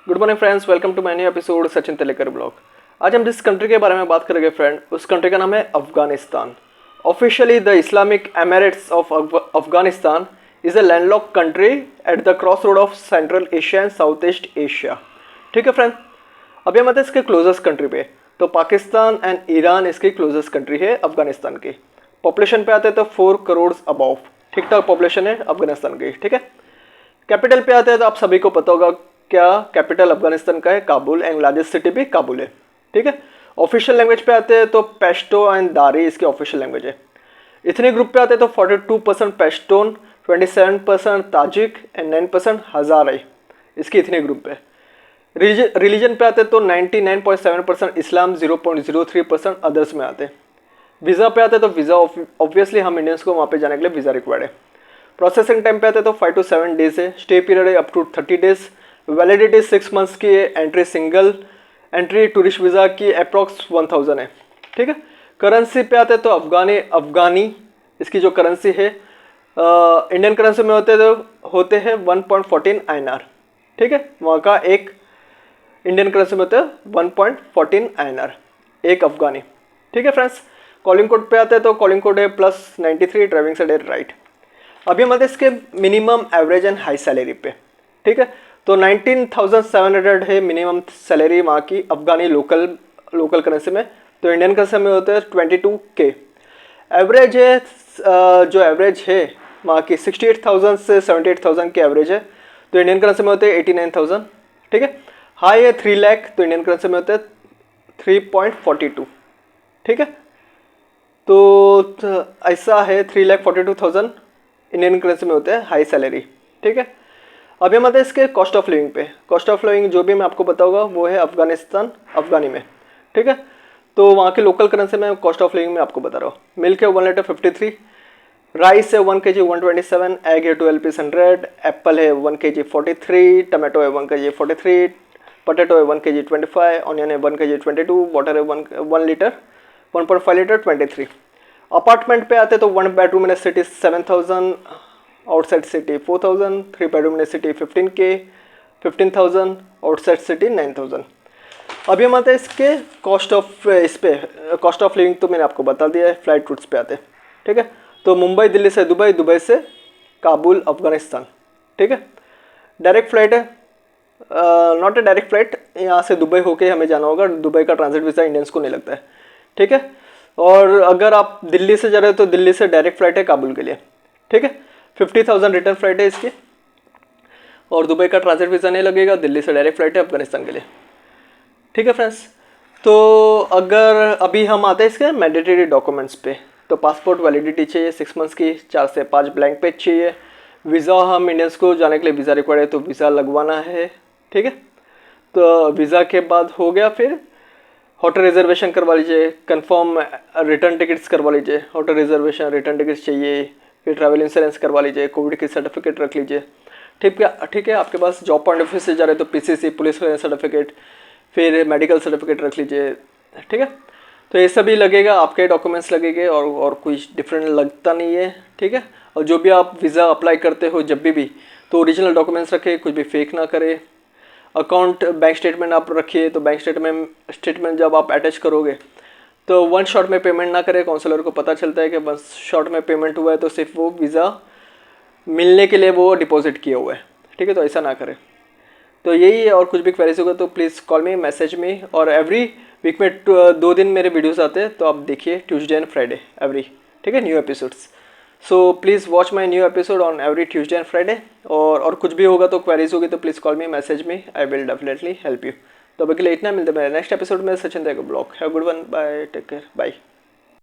Good morning friends, welcome to my new episode Sachin Telekar blog. आज हम जिस कंट्री के बारे में बात करेंगे फ्रेंड, उस कंट्री का नाम है Afghanistan. Officially the Islamic Emirates of Afghanistan is a landlocked country at the crossroad of Central Asia and South East Asia. ठीक है फ्रेंड, अभी हम आते हैं इसके क्लोजेस्ट कंट्री पे। तो पाकिस्तान एंड ईरान इसकी क्लोजेस्ट कंट्री है अफगानिस्तान की। पॉपुलेशन पे आते हैं तो 4 करोड़ अबाव, ठीक ठाक पॉपुलेशन है अफगानिस्तान की। ठीक है, कैपिटल पे आते हैं तो आप सभी को पता होगा क्या कैपिटल अफगानिस्तान का है, काबुल, एंड लार्जेस्ट सिटी भी काबुल है। ठीक है, ऑफिशियल लैंग्वेज पे आते हैं तो पेश्तो एंड दारी इसकी ऑफिशियल लैंग्वेज है। इतने ग्रुप पे आते हैं तो 42% पेश्तून, 27% ताजिक एंड 9% हज़ारे इसकी इतने ग्रुप पे। रिलीजन पे आते हैं तो 99.7% इस्लाम, 0.03% अदर्स में आते हैं। वीज़ा पे आते हैं तो वीज़ा ऑब्वियसली हम इंडियंस को वहाँ पे जाने के लिए वीज़ा रिक्वायर्ड है। प्रोसेसिंग टाइम पे आते हैं तो 5 to 7 डेज है। स्टे पीरियड है up to 30 days. Validity 6 months की है। Entry single entry tourist visa की अप्रॉक्स 1000 है। ठीक है, करेंसी पे आते हैं तो अफगानी इसकी जो करेंसी है इंडियन करेंसी में होते हैं 1.14 INR। ठीक है, वहाँ का एक इंडियन करेंसी में होता है 1.14 INR एक अफगानी। ठीक है फ्रेंड्स, कॉलिंग कोड पे आते हैं तो कॉलिंग कोड है +93, ड्राइविंग साइड है राइट। अभी हम आते हैं इसके minimum average and high salary पे। ठीक है, तो 19,700 है मिनिमम सैलरी वहाँ की अफगानी लोकल करेंसी में। तो इंडियन करेंसी में होते हैं 22K। एवरेज है जो एवरेज है वहाँ की 68,000 से 78,000 की एवरेज है। तो इंडियन करेंसी में होते हैं 89,000। ठीक है, हाई है 3 लाख, तो इंडियन करेंसी में होते हैं 3.42। ठीक है, तो ऐसा है 3,42,000 इंडियन करेंसी में होते हैं हाई सैलरी। ठीक है, अभी हम आते हैं इसके कॉस्ट ऑफ लिविंग पे। कॉस्ट ऑफ लिविंग जो भी मैं आपको बताऊंगा वो है अफगानी में। ठीक है, तो वहाँ के लोकल करेंसी में कॉस्ट ऑफ लिविंग में आपको बता रहा हूँ। मिल्क है 1 लीटर 53, राइस है 1 kg 127, एग है 12 पीस 100, एप्पल है 1 kg 43, टमाटो है 1 kg 43, पोटैटो है 1 kg 25, ऑनियन है 1 kg 22, वाटर है 1 लीटर 1.5 लीटर 23। अपार्टमेंट पे आते तो 1 बेडरूम इन सिटी 7,000, आउटसाइड सिटी 4,000, 3 बेडरूम इन सिटी 15K 15,000, आउटसाइड सिटी 9,000। अभी हम आते हैं इसके कॉस्ट ऑफ लिविंग तो मैंने आपको बता दिया है। फ्लाइट रूट्स पे आते हैं। ठीक है, तो मुंबई दिल्ली से दुबई, दुबई से काबुल अफगानिस्तान। ठीक है, डायरेक्ट फ्लाइट है, नॉट ए डायरेक्ट फ्लाइट, यहाँ से दुबई होके हमें जाना होगा। दुबई का ट्रांजिट वीज़ा इंडियंस को नहीं लगता है। ठीक है, और अगर आप दिल्ली से जा रहे हो तो दिल्ली से डायरेक्ट फ्लाइट है काबुल के लिए। ठीक है, 50,000 रिटर्न फ्लाइट है इसकी, और दुबई का ट्रांजिट वीज़ा नहीं लगेगा। दिल्ली से डायरेक्ट फ्लाइट है अफगानिस्तान के लिए। ठीक है फ्रेंड्स, तो अगर अभी हम आते हैं इसके मैंडेटरी डॉक्यूमेंट्स पे, तो पासपोर्ट वैलिडिटी चाहिए 6 मंथ्स की, 4 से 5 ब्लैंक पेज चाहिए। वीज़ा हम इंडियंस को जाने के लिए वीज़ा रिक्वायर्ड है तो वीज़ा लगवाना है। ठीक है, तो वीज़ा के बाद हो गया, फिर होटल रिजर्वेशन करवा लीजिए, कंफर्म रिटर्न टिकट्स करवा लीजिए। होटल रिजर्वेशन, रिटर्न टिकट्स चाहिए, फिर ट्रैवल इंश्योरेंस करवा लीजिए, कोविड की सर्टिफिकेट रख लीजिए। ठीक है, आपके पास जॉब पॉइंट ऑफ व्यू से जा रहे तो PCC पुलिस क्लियरेंस सर्टिफिकेट, फिर मेडिकल सर्टिफिकेट रख लीजिए। ठीक है, तो ये सभी लगेगा, आपके डॉक्यूमेंट्स लगेंगे और कुछ डिफरेंट लगता नहीं है। ठीक है, और जो भी आप वीज़ा अप्लाई करते हो जब भी तो ओरिजिनल डॉक्यूमेंट्स रखें, कुछ भी फेक ना करें। अकाउंट बैंक स्टेटमेंट आप रखिए, तो बैंक स्टेटमेंट जब आप अटैच करोगे तो 1 शॉट में पेमेंट ना करें। काउंसलर को पता चलता है कि 1 शॉट में पेमेंट हुआ है तो सिर्फ वो वीज़ा मिलने के लिए वो डिपॉजिट किया हुआ है। ठीक है, तो ऐसा ना करें। तो यही है, और कुछ भी क्वेरीज होगा तो please call me, message me. और एवरी वीक में 2 दिन मेरे वीडियोस आते हैं, तो आप देखिए ट्यूसडे एंड फ्राइडे एवरी। ठीक है, new episodes. So please watch my new episode on every Tuesday and Friday. और कुछ भी होगा तो क्वेरीज होगी तो please call me, message me, I will definitely help you. तो अभी के लिए इतना, मिलते हैं नेक्स्ट एपिसोड में। सचिन देगा blog. Have good one, bye, take care, bye.